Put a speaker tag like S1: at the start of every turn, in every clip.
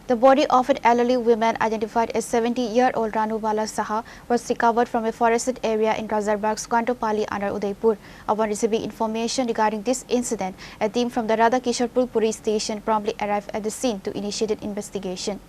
S1: The body of an elderly woman identified as 70-year-old Ranu Bala Saha was recovered from a forested area in Rajarbagh Sukanta Palli under Udaipur. Upon receiving information regarding this incident, a team from the Radhakishorepur police station promptly arrived at the scene to initiate an investigation.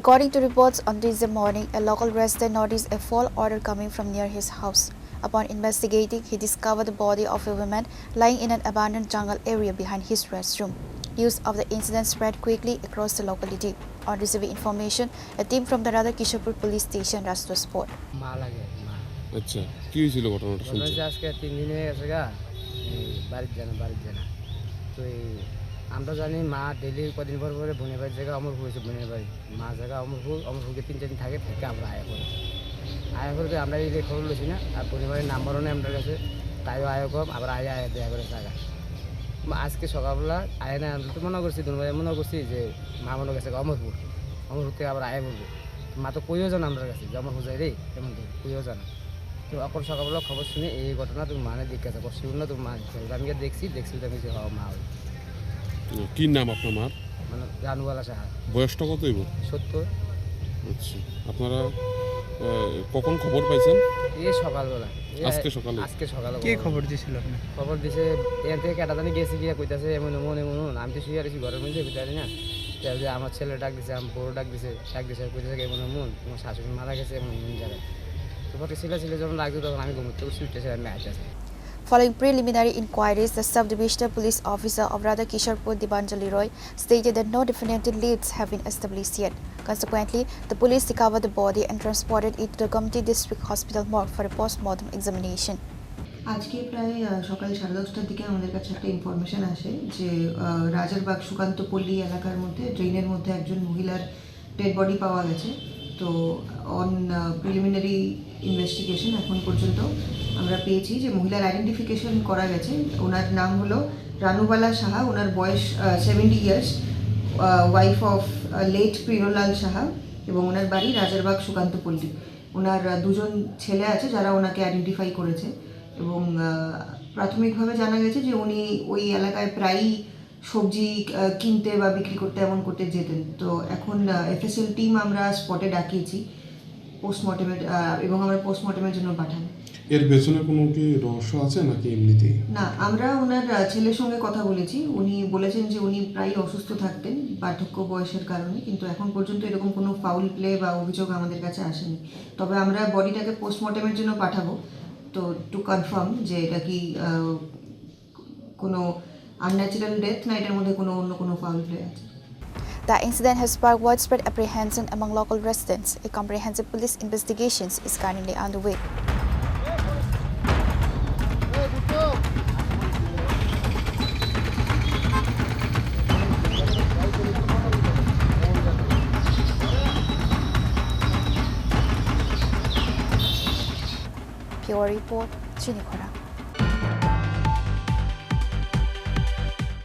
S1: According to reports on Tuesday morning, a local resident noticed a fall odor coming from near his house. Upon investigating, he discovered the body of a woman lying in an abandoned jungle area behind his restroom. News of the incident spread quickly across the locality. On receiving information, a team from the Radhakishorepur police station rushed to the spot.
S2: আচ্ছা কি হয়েছিল ঘটনাটা শুনছি
S3: আজকে 3 দিন হয়ে গেছে বাড়ির জানা তো আমরা জানি মা ডেইলি কদিন পর পরে বোনের বাড়ির জায়গা অমরপুর হয়েছে বোনের বাড়ি মা জায়গা অমরপুরকে 3-4 দিন থেকে আমরা আয়া করে আমরা এই যে খবর লইছি না আর বোনের বাড়ির নাম্বারও নেই আমাদের কাছে তাইও আয়া কম আবার আয়া দেখা করে জায়গা আজকে সকালবেলা আয়া না আমরা তো মনে করছি দুজন মনে করছি যে মা মনে গেছে অমরপুর থেকে আবার আয়া বলবো মা তো কইও জানা আমাদের কাছে যে অমরপুর যাই রে তেমন তো কইও জানা তো এখন সকালবেলা খবর শুনে এই ঘটনা তুমি মানে জিজ্ঞাসা করছি না তুমি মা আমি দেখছি আমি যে মা
S2: কি নাম আপনার মার
S3: মানে রানু বালা সাহা
S2: বয়সটা কত হইব
S3: 70
S2: আচ্ছা আপনারা কখন খবর পাইছেন
S3: এই সকালবেলা
S2: আজকে সকালে
S3: কে খবর দিছিল আপনি খবর দিছে এর থেকে কাটা জানি গেছে গিয়া কইতাছে এমন আমি তো শুয়ে আছি ঘরের মধ্যে কইতাছি না যে আমার ছেলে ডাক দিছে আমার বড় ডাক দিছে কইতাছে এমন তোমার শাশুড়ি মারা গেছে এমন জায়গায় তো পরে ছেলে যখন লাগতো তখন আমি ঘুমোতে উঠতেছি আমি আইতাছি
S1: Following preliminary inquiries, the sub-divisional police officer of Radhakishorepur Dibanjali Roy stated that no definitive leads have been established yet. Consequently, the police recovered the body and transported it to the Gumti District Hospital morgue for a post-mortem examination.
S4: আজকে প্রায় সকাল 10:30টার দিকে আমাদের কাছে একটা information আসে যে রাজারবাগ সুকান্ত পল্লী এলাকার মধ্যে ড্রেনের মধ্যে একজন মহিলার ডেড বডি পাওয়া গেছে। তো অন প্রিলিমিনারি ইনভেস্টিগেশন এখন পর্যন্ত আমরা পেয়েছি যে মহিলার আইডেন্টিফিকেশন করা গেছে। ওনার নাম হলো রানু বালা সাহা, ওনার বয়স 70 ইয়ার্স, ওয়াইফ অফ লেট প্রিরলাল সাহা এবং ওনার বাড়ি রাজারবাগ সুকান্ত পল্লী। ওনার দুজন ছেলে আছে যারা ওনাকে আইডেন্টিফাই করেছে এবং প্রাথমিকভাবে জানা গেছে যে উনি ওই এলাকায় প্রায়ই সবজি কিনতে বা বিক্রি করতে এমন করতে যেতেন। তো এখন এফএসএল টিম আমরা স্পটে ডাকিয়েছি পোস্টমর্টেমের এবং আমরা পোস্টমর্টেমের জন্য পাঠাবো।
S2: এর পেছনে কোনো কি রহস্য আছে নাকি এমনিতেই?
S4: না, আমরা ওনার ছেলের সঙ্গে কথা বলেছি। উনি বলেছেন যে উনি প্রায় অসুস্থ থাকতেন বার্ধক্য বয়সের কারণে, কিন্তু এখন পর্যন্ত এরকম কোনো ফাউল প্লে বা অভিযোগ আমাদের কাছে আসেনি। তবে আমরা বডিটাকে পোস্টমর্টেমের জন্য পাঠাবো তো টু কনফার্ম যে এটা কি কোনো unnatural death না এটার মধ্যে অন্য কোনো ফাউল প্লে আছে।
S1: The incident has sparked widespread apprehension among local residents. A comprehensive police investigation is currently underway. Pure report, Chini, Khorang.